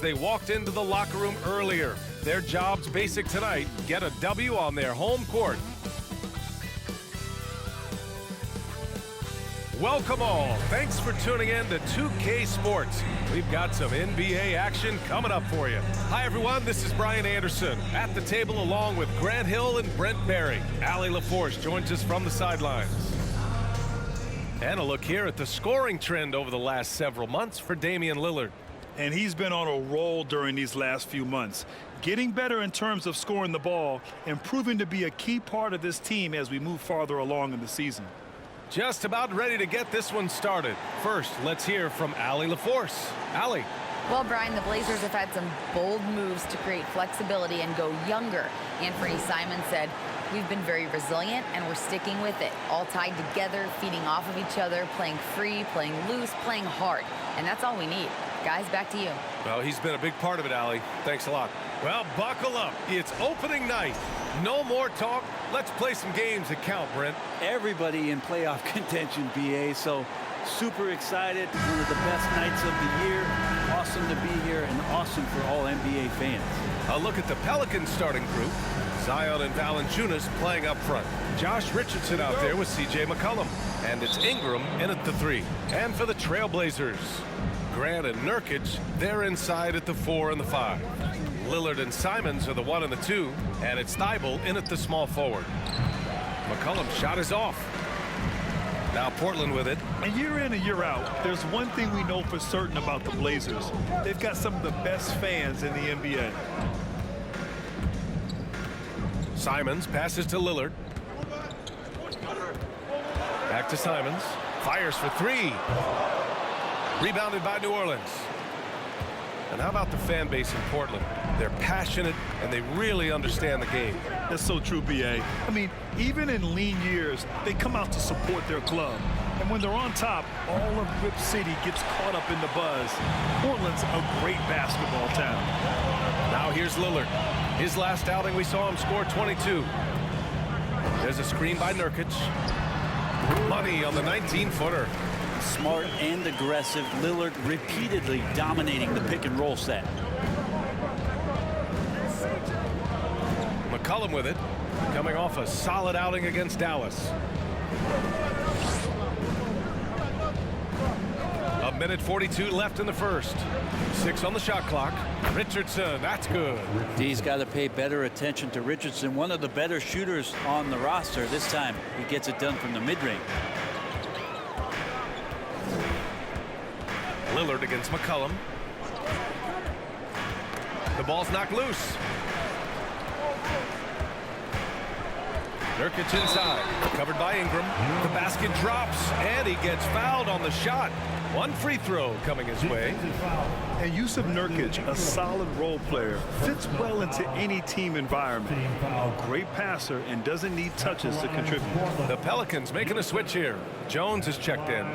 they walked into the locker room earlier. Their job's basic tonight: get a W on their home court. Welcome all. Thanks for tuning in to 2K Sports. We've got some NBA action coming up for you. Hi, everyone. This is Brian Anderson at the table along with Grant Hill and Brent Barry. Allie LaForce joins us from the sidelines. And a look here at the scoring trend over the last several months for Damian Lillard. And he's been on a roll during these last few months, getting better in terms of scoring the ball and proving to be a key part of this team as we move farther along in the season. Just about ready to get this one started. First, let's hear from Allie LaForce. Allie. Well, Brian, the Blazers have had some bold moves to create flexibility and go younger. Anthony Simon said, "We've been very resilient and we're sticking with it. All tied together, feeding off of each other, playing free, playing loose, playing hard. And that's all we need." Guys, back to you. Well, he's been a big part of it, Allie. Thanks a lot. Well, buckle up. It's opening night. No more talk. Let's play some games that count, Brent. Everybody in playoff contention, BA, so super excited. One of the best nights of the year. Awesome to be here and awesome for all NBA fans. A look at the Pelicans starting group. Zion and Valanciunas playing up front. Josh Richardson out there with C.J. McCollum. And it's Ingram in at the 3. And for the Trailblazers, Grant and Nurkic, they're inside at the 4 and the 5. Lillard and Simons are the 1 and the 2, and it's Thibault in at the small forward. McCollum's shot is off. Now Portland with it. And year in and year out, there's one thing we know for certain about the Blazers. They've got some of the best fans in the NBA. Simons passes to Lillard. Back to Simons. Fires for 3. Rebounded by New Orleans. And how about the fan base in Portland? They're passionate and they really understand the game. That's so true, B.A. I mean, even in lean years, they come out to support their club. And when they're on top, all of Rip City gets caught up in the buzz. Portland's a great basketball town. Now here's Lillard. His last outing, we saw him score 22. There's a screen by Nurkic. Money on the 19-footer. Smart and aggressive. Lillard repeatedly dominating the pick and roll set. McCollum with it, coming off a solid outing against Dallas. A minute 42 left in the first. 6 on the shot clock. Richardson, that's good. D's got to pay better attention to Richardson, one of the better shooters on the roster. This time he gets it done from the mid-range. Lillard against McCollum. The ball's knocked loose. Nurkic inside, covered by Ingram. The basket drops, and he gets fouled on the shot. One free throw coming his way. And Yusuf Nurkic, a solid role player, fits well into any team environment. A great passer and doesn't need touches to contribute. The Pelicans making a switch here. Jones is checked in.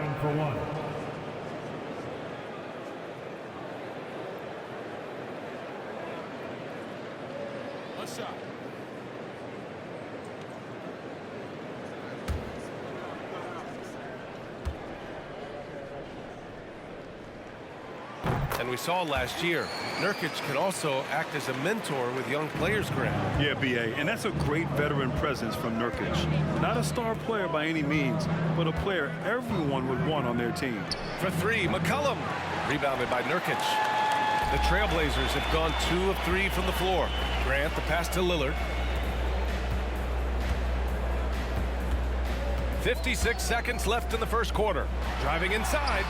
And we saw last year, Nurkic can also act as a mentor with young players, Grant. Yeah, B.A., and that's a great veteran presence from Nurkic. Not a star player by any means, but a player everyone would want on their team. For 3, McCollum. Rebounded by Nurkic. The Trailblazers have gone 2 of 3 from the floor. Grant, the pass to Lillard. 56 seconds left in the first quarter. Driving inside.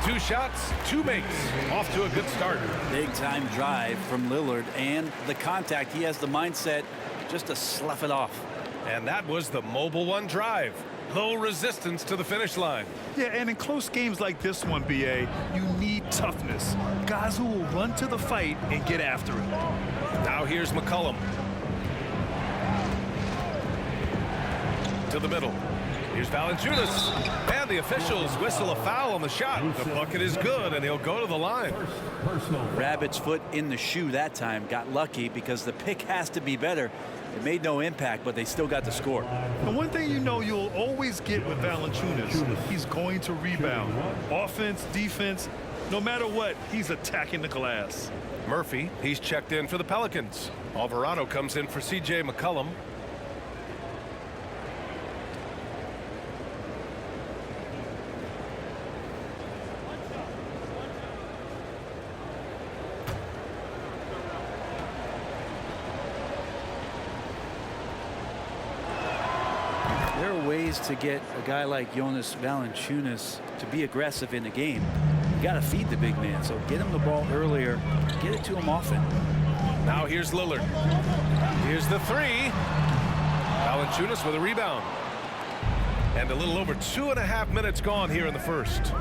2 shots, 2 makes. Off to a good start. Big time drive from Lillard, and the contact. He has the mindset just to slough it off. And that was the mobile 1 drive. Low resistance to the finish line. Yeah, and in close games like this one, B.A., you need toughness. Guys who will run to the fight and get after it. Now here's McCollum. To the middle. Here's Valanciunas, and the officials whistle a foul on the shot. The bucket is good, and he'll go to the line. Rabbit's foot in the shoe that time. Got lucky because the pick has to be better. It made no impact, but they still got the score. And one thing you know you'll always get with Valanciunas, he's going to rebound. Offense, defense, No matter what, he's attacking the glass. Murphy, he's checked in for the Pelicans. Alvarado comes in for C.J. McCollum. There are ways to get a guy like Jonas Valanciunas to be aggressive in the game. You got to feed the big man, so get him the ball earlier, get it to him often. Now here's Lillard. Here's the three. Valanciunas with a rebound. And a little over 2.5 minutes gone here in the first.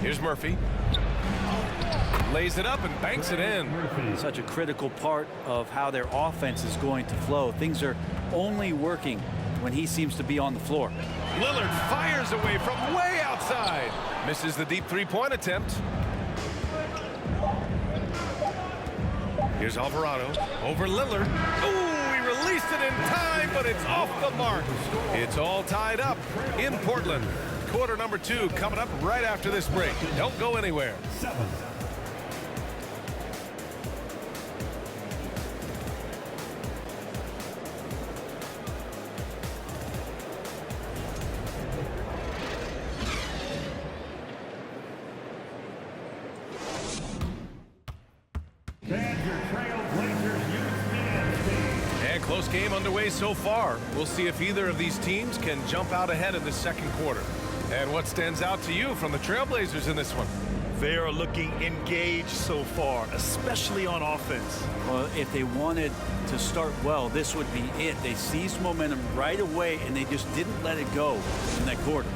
Here's Murphy. Lays it up and banks it in. Such a critical part of how their offense is going to flow. Things are only working when he seems to be on the floor. Lillard fires away from way outside. Misses the deep three-point attempt. Here's Alvarado over Lillard. Ooh, he released it in time, but it's off the mark. It's all tied up in Portland. Quarter number 2 coming up right after this break. Don't go anywhere. And close game underway so far. We'll see if either of these teams can jump out ahead in the second quarter. And what stands out to you from the Trailblazers in this one? They are looking engaged so far, especially on offense. Well, if they wanted to start well, this would be it. They seized momentum right away, and they just didn't let it go in that quarter.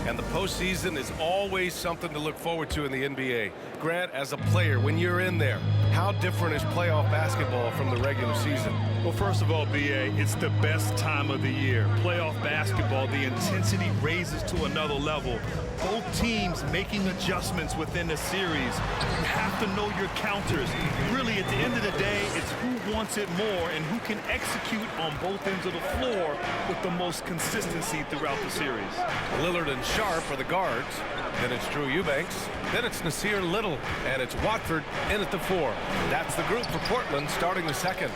And the postseason is always something to look forward to in the NBA. Grant, as a player, when you're in there, how different is playoff basketball from the regular season? Well, first of all, B.A., it's the best time of the year. Playoff basketball, the intensity raises to another level. Both teams making adjustments within the series. You have to know your counters. Really, at the end of the day, it's who wants it more and who can execute on both ends of the floor with the most consistency throughout the series. Lillard and Sharp are the guards. Then it's Drew Eubanks. Then it's Nasir Little. And it's Watford in at the 4. That's the group for Portland starting the second.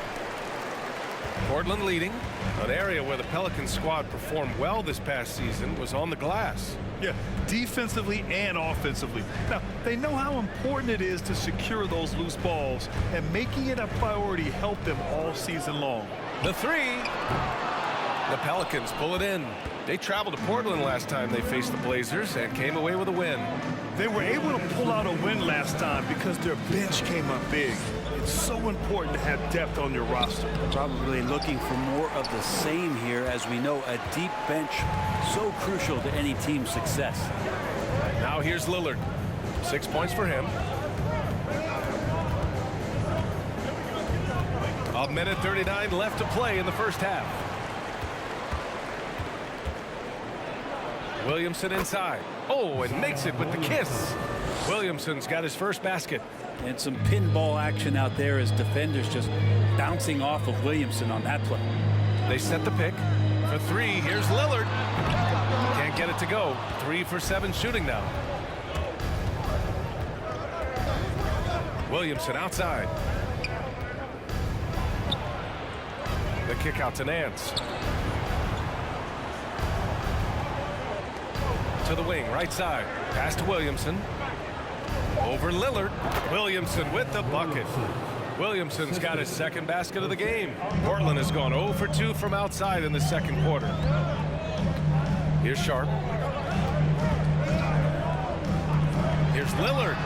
Portland leading. An area where the Pelicans squad performed well this past season was on the glass. Yeah, defensively and offensively. Now, they know how important it is to secure those loose balls, and making it a priority helped them all season long. The 3. The Pelicans pull it in. They traveled to Portland last time they faced the Blazers and came away with a win. They were able to pull out a win last time because their bench came up big. It's so important to have depth on your roster. Probably looking for more of the same here. As we know, a deep bench so crucial to any team's success. Now here's Lillard. 6 points for him. A minute 39 left to play in the first half. Williamson inside. Oh, and makes it with the kiss. Williamson's got his first basket. And some pinball action out there as defenders just bouncing off of Williamson on that play. They set the pick for 3. Here's Lillard. Can't get it to go. 3 for 7 shooting now. Williamson outside. The kick out to Nance. To the wing, right side. Pass to Williamson. Over Lillard. Williamson with the bucket. Williamson's got his second basket of the game. Portland has gone 0 for 2 from outside in the second quarter. Here's Sharp. Here's Lillard.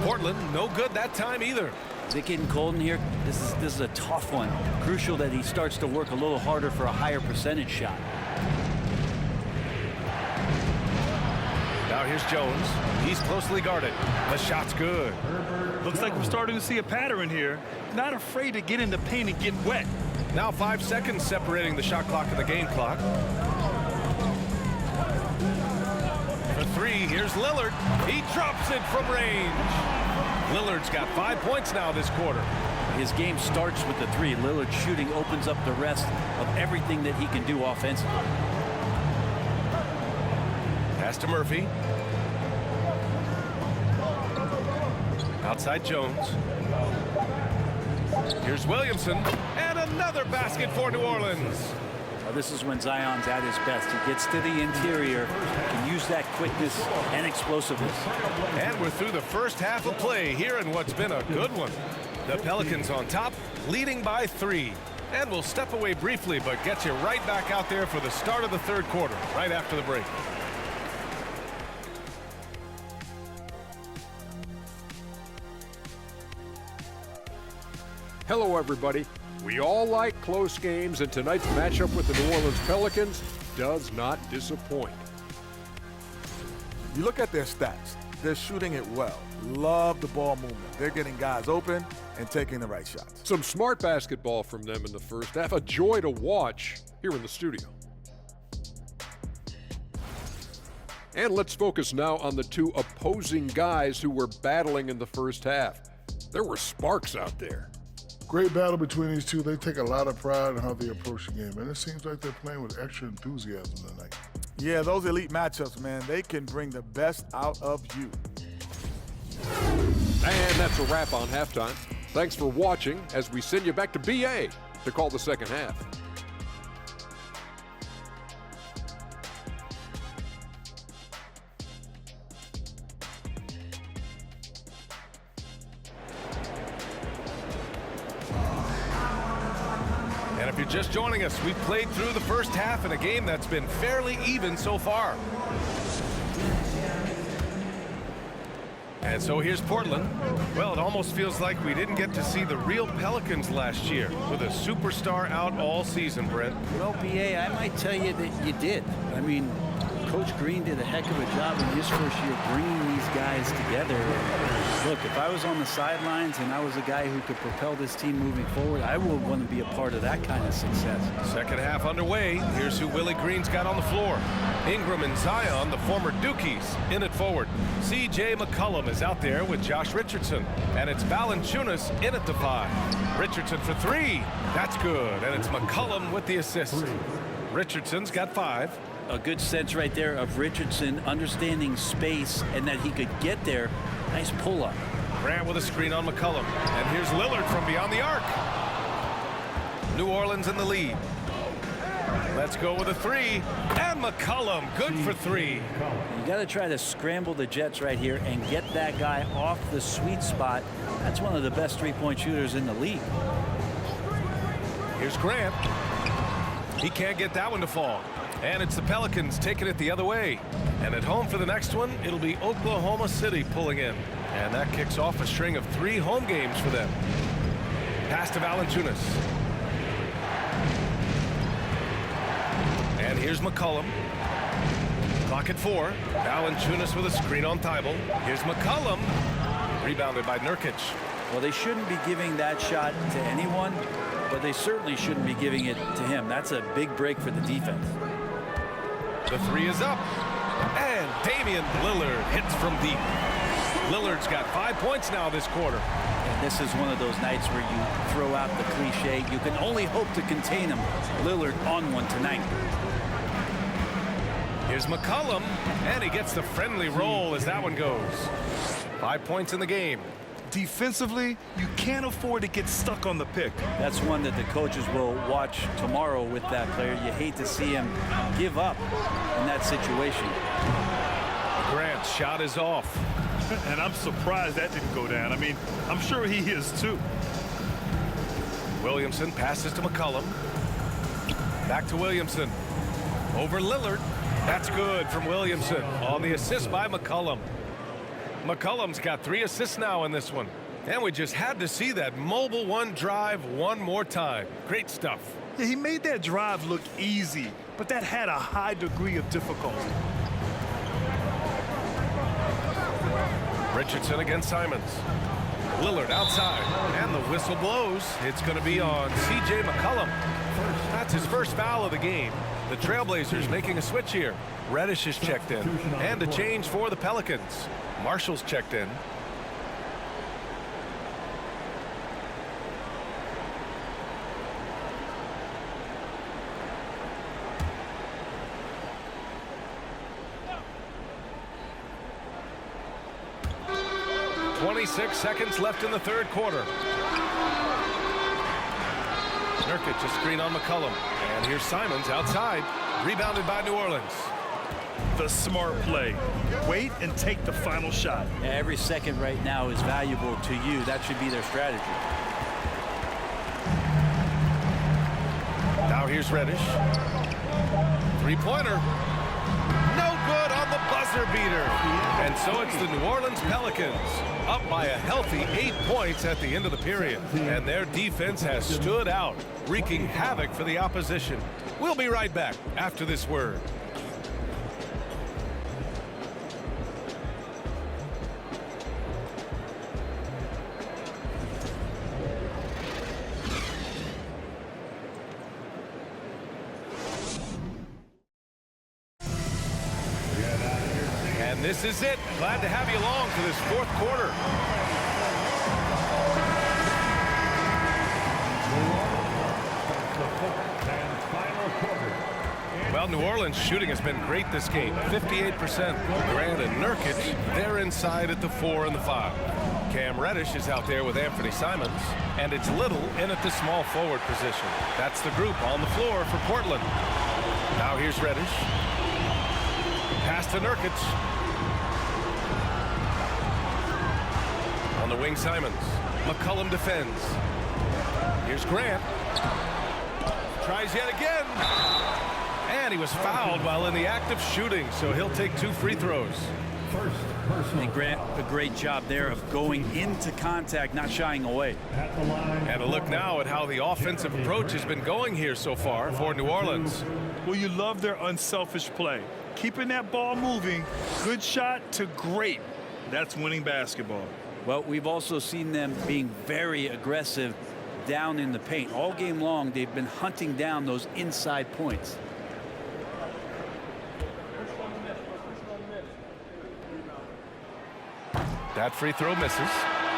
Portland, no good that time either. Is it getting cold in here? This is a tough one. Crucial that he starts to work a little harder for a higher percentage shot. Now here's Jones. He's closely guarded. The shot's good. Looks like we're starting to see a pattern here. Not afraid to get in the paint and get wet. Now 5 seconds separating the shot clock and the game clock. For 3, here's Lillard. He drops it from range. Lillard's got 5 points now this quarter. His game starts with the 3. Lillard shooting opens up the rest of everything that he can do offensively. Pass to Murphy. Outside Jones. Here's Williamson, and another basket for New Orleans. Well, this is when Zion's at his best. He gets to the interior, can use that quickness and explosiveness. And we're through the first half of play here in what's been a good one. The Pelicans on top, leading by 3. And we'll step away briefly, but get you right back out there for the start of the third quarter, right after the break. Hello, everybody. We all like close games, and tonight's matchup with the New Orleans Pelicans does not disappoint. You look at their stats. They're shooting it well. Love the ball movement. They're getting guys open and taking the right shots. Some smart basketball from them in the first half. A joy to watch here in the studio. And let's focus now on the two opposing guys who were battling in the first half. There were sparks out there. Great battle between these two. They take a lot of pride in how they approach the game, and it seems like they're playing with extra enthusiasm tonight. Yeah, those elite matchups, man, they can bring the best out of you. And that's a wrap on halftime. Thanks for watching as we send you back to BA to call the second half. And if you're just joining us, we've played through the first half in a game that's been fairly even so far. And so here's Portland. Well, it almost feels like we didn't get to see the real Pelicans last year with a superstar out all season, Brent. Well, BA, I might tell you that you did. I mean, Coach Green did a heck of a job in his first year bringing these guys together. Look, if I was on the sidelines and I was a guy who could propel this team moving forward, I would want to be a part of that kind of success. Second half underway. Here's who Willie Green's got on the floor. Ingram and Zion, the former Dukies, in it forward. C.J. McCollum is out there with Josh Richardson. And it's Valanciunas in at the 5. Richardson for 3. That's good. And it's McCollum with the assist. Richardson's got 5. A good sense right there of Richardson understanding space and that he could get there. Nice pull-up. Grant with a screen on McCollum. And here's Lillard from beyond the arc. New Orleans in the lead. Let's go with a 3. And McCollum, good for 3. You got to try to scramble the Jets right here and get that guy off the sweet spot. That's one of the best three-point shooters in the league. Here's Grant. He can't get that one to fall. And it's the Pelicans taking it the other way. And at home for the next one, it'll be Oklahoma City pulling in. And that kicks off a string of 3 home games for them. Pass to Valanciunas. And here's McCollum. Clock at 4. Valanciunas with a screen on Thibault. Here's McCollum. Rebounded by Nurkic. Well, they shouldn't be giving that shot to anyone, but they certainly shouldn't be giving it to him. That's a big break for the defense. The 3 is up. And Damian Lillard hits from deep. Lillard's got 5 points now this quarter. And this is one of those nights where you throw out the cliche. You can only hope to contain him. Lillard on one tonight. Here's McCollum, and he gets the friendly roll as that one goes. 5 points in the game. Defensively, you can't afford to get stuck on the pick. That's one that the coaches will watch tomorrow with that player. You hate to see him give up in that situation. Grant's shot is off. And I'm surprised that didn't go down. I mean, I'm sure he is too. Williamson passes to McCollum. Back to Williamson. Over Lillard. That's good from Williamson on the assist by McCollum. McCollum's got 3 assists now in this one. And we just had to see that mobile one drive one more time. Great stuff. Yeah, he made that drive look easy, but that had a high degree of difficulty. Richardson against Simons. Lillard outside, and the whistle blows. It's going to be on C.J. McCollum. That's his first foul of the game. The Trailblazers making a switch here. Reddish is checked in, and a change for the Pelicans. Marshall's checked in. 26 seconds left in the third quarter. Nurkic a screen on McCollum. And here's Simons outside. Rebounded by New Orleans. The smart play. Wait and take the final shot. Every second right now is valuable to you. That should be their strategy. Now here's Reddish. Three-pointer. No good on the buzzer beater. And so it's the New Orleans Pelicans up by a healthy 8 points at the end of the period. And their defense has stood out, wreaking havoc for the opposition. We'll be right back after this word. And this is it. Glad to have you along for this fourth quarter. Well, New Orleans shooting has been great this game. 58%. Grant and Nurkic, they're inside at the 4 and the 5. Cam Reddish is out there with Anthony Simons. And it's Little in at the small forward position. That's the group on the floor for Portland. Now here's Reddish. Pass to Nurkic. On the wing, Simons. McCollum defends. Here's Grant. Tries yet again. And he was fouled while in the act of shooting, so he'll take 2 free throws. And Grant, a great job there of going into contact, not shying away. And a look now at how the offensive approach has been going here so far for New Orleans. Well, you love their unselfish play. Keeping that ball moving, good shot to great. That's winning basketball. Well, we've also seen them being very aggressive down in the paint. All game long, they've been hunting down those inside points. That free throw misses.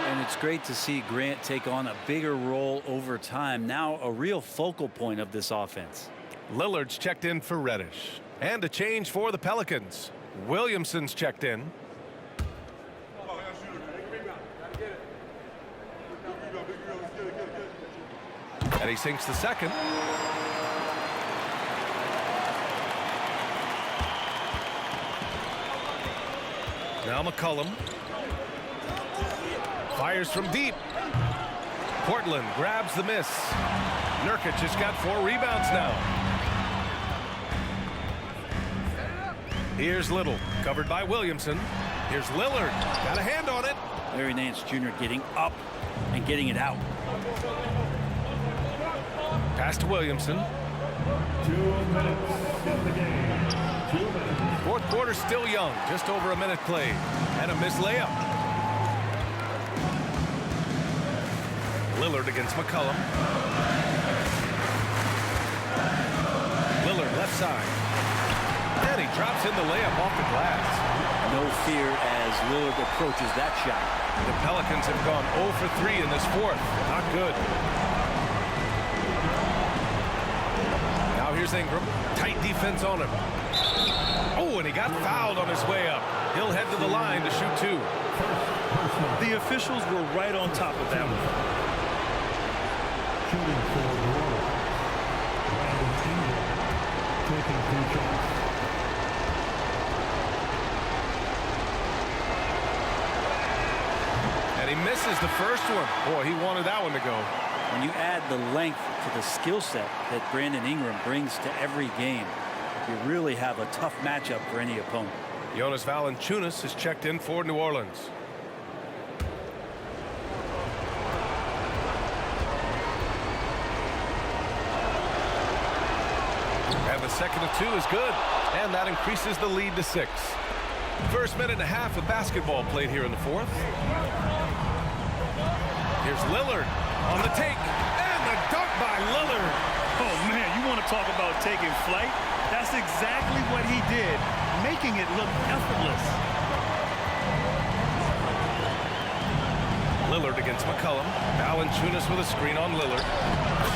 And it's great to see Grant take on a bigger role over time. Now a real focal point of this offense. Lillard's checked in for Reddish. And a change for the Pelicans. Williamson's checked in. And he sinks the second. Now McCollum. Fires from deep. Portland grabs the miss. Nurkic has got 4 rebounds now. Here's Little, covered by Williamson. Here's Lillard, got a hand on it. Larry Nance Jr. getting up and getting it out. Pass to Williamson. 2 minutes in the game. 2 minutes. Fourth quarter still young, just over a minute played. And a missed layup. Lillard against McCollum. Lillard left side. And he drops in the layup off the glass. No fear as Lillard approaches that shot. The Pelicans have gone 0 for 3 in this fourth. Not good. Now here's Ingram. Tight defense on him. Oh, and he got fouled on his way up. He'll head to the line to shoot 2. The officials were right on top of that one. Shooting for New Orleans. Taking 2 shots. And he misses the first one. Boy, he wanted that one to go. When you add the length to the skill set that Brandon Ingram brings to every game, you really have a tough matchup for any opponent. Jonas Valanciunas is checked in for New Orleans. And the second of 2 is good. And that increases the lead to 6. First minute and a half of basketball played here in the fourth. Here's Lillard on the take. And the dunk by Lillard. Oh, man, you want to talk about taking flight? That's exactly what he did, making it look effortless. Lillard against McCollum. Valanciunas with a screen on Lillard.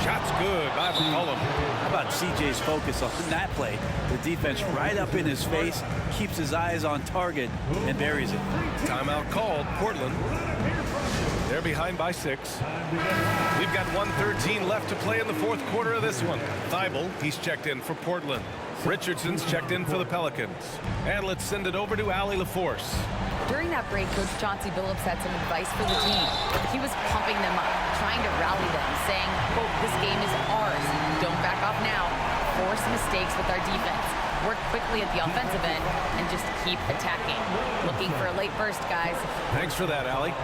Shot's good by McCollum. How about CJ's focus on that play? The defense right up in his face, keeps his eyes on target, and buries it. Timeout called. Portland. They're behind by 6. We've got 1:13 left to play in the fourth quarter of this one. Thibault, he's checked in for Portland. Richardson's checked in for the Pelicans. And let's send it over to Allie LaForce. During that break, Coach Chauncey Billups had some advice for the team. He was pumping them up, trying to rally them, saying, quote, "This game is ours. Don't back off now. Force mistakes with our defense. Work quickly at the offensive end and just keep attacking." Looking for a late burst, guys. Thanks for that, Allie.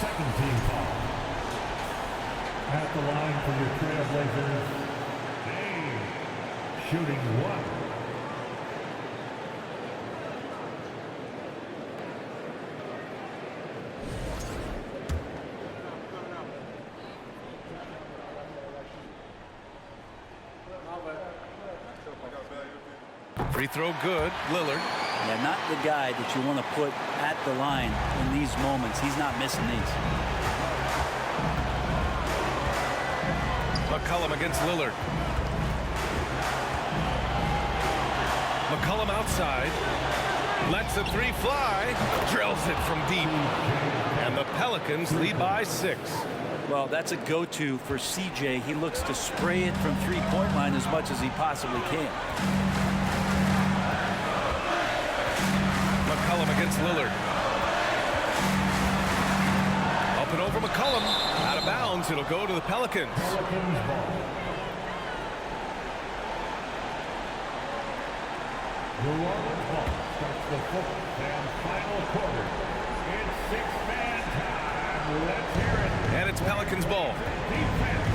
Second team foul. At the line for your Trailblazers, Dame, shooting 1. Free throw good. Lillard. Yeah, not the guy that you want to put at the line in these moments. He's not missing these. McCollum against Lillard. McCollum outside. Lets the 3 fly. Drills it from deep. And the Pelicans lead by 6. Well, that's a go-to for CJ. He looks to spray it from three-point line as much as he possibly can. McCollum against Lillard. Up and over McCollum. Out of bounds. It'll go to the Pelicans. Pelicans ball. New Orleans ball starts the fourth and final quarter. It's 6-man time. Let's hear it. And it's Pelicans ball. Defense.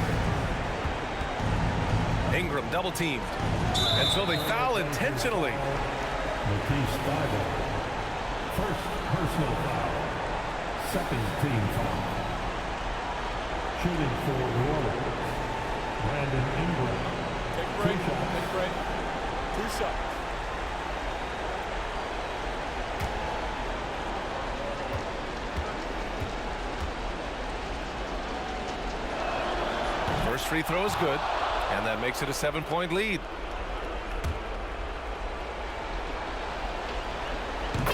Ingram double teamed. And so they foul intentionally. Matisse Thybulle. First personal foul. Second team foul. Shooting for New Orleans, Brandon Ingram. Take break. 2 shots. First free throw is good. And that makes it a 7-point lead.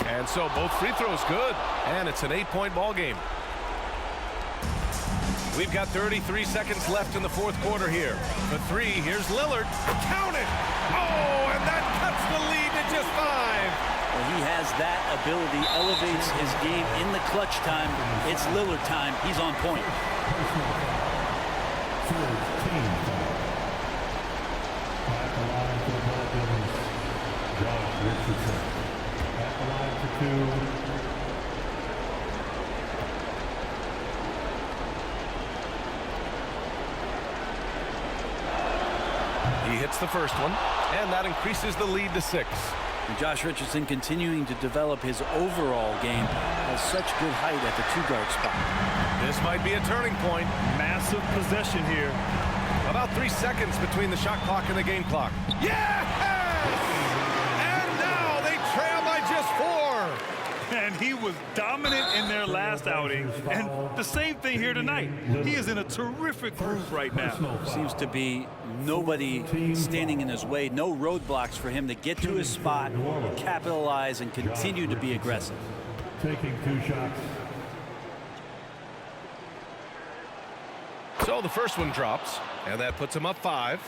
And so both free throws good. And it's an 8-point ball game. We've got 33 seconds left in the fourth quarter here. For 3, here's Lillard. Count it! Oh, and that cuts the lead to just 5. Well, he has that ability, elevates his game in the clutch time. It's Lillard time. He's on point. Third team foul. At the line for the Pelicans, Josh Richardson. At the line for 2. He hits the first one, and that increases the lead to 6. And Josh Richardson continuing to develop his overall game, has such good height at the 2-guard spot. This might be a turning point. Massive possession here. About 3 seconds between the shot clock and the game clock. Yes! And now they trail by just 4. And he was dominant in their last outing. And the same thing here tonight. He is in a terrific groove right now. Seems to be nobody standing in his way. No roadblocks for him to get to his spot, capitalize, and continue to be aggressive. Taking 2 shots. So the first one drops, and that puts him up 5.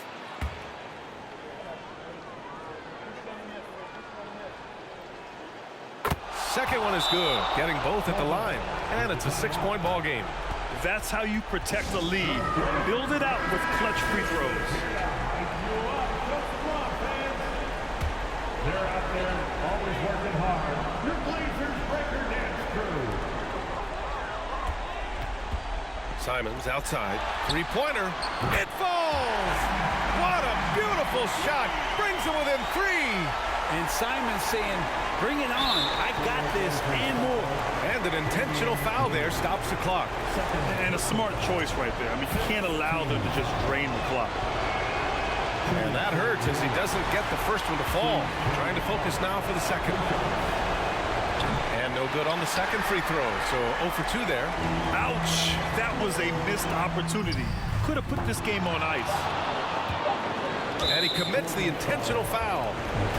Second one is good, getting both at the line, and it's a 6-point ball game. That's how you protect the lead. Build it out with clutch free throws. They're out there, always working hard. Your Blazers breaker dance crew. Simons outside, 3-pointer, it falls! What a beautiful shot, brings him within 3. And Simons saying, bring it on, I got this and more. And an intentional foul there stops the clock. And a smart choice right there. I mean, you can't allow them to just drain the clock. And that hurts as he doesn't get the first one to fall. Trying to focus now for the second. And no good on the second free throw, so 0 for 2 there. Ouch! That was a missed opportunity. Could have put this game on ice. And he commits the intentional foul.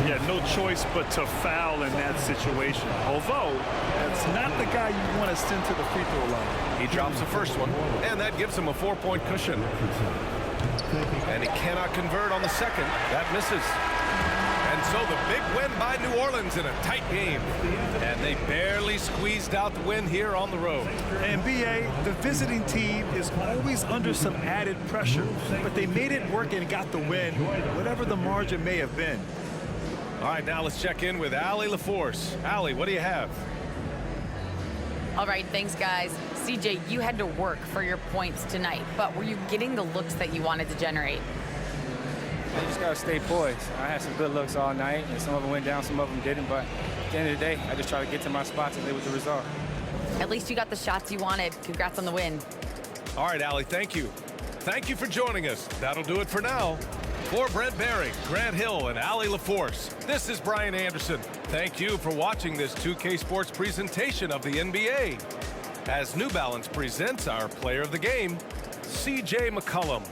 Yeah, no choice but to foul in that situation. Although, that's not the guy you want to send to the free throw line. He drops the first one, and that gives him a 4-point cushion. And he cannot convert on the second. That misses. And so the big win by New Orleans in a tight game. And they barely squeezed out the win here on the road. And BA, the visiting team is always under some added pressure, but they made it work and got the win, whatever the margin may have been. All right, now let's check in with Allie LaForce. Allie, what do you have? All right, thanks, guys. CJ, you had to work for your points tonight, but were you getting the looks that you wanted to generate? You just got to stay poised. I had some good looks all night, and some of them went down, some of them didn't. But at the end of the day, I just try to get to my spots and live with the result. At least you got the shots you wanted. Congrats on the win. All right, Allie, thank you. Thank you for joining us. That'll do it for now. For Brent Barry, Grant Hill, and Allie LaForce, this is Brian Anderson. Thank you for watching this 2K Sports presentation of the NBA. As New Balance presents our player of the game, CJ McCollum.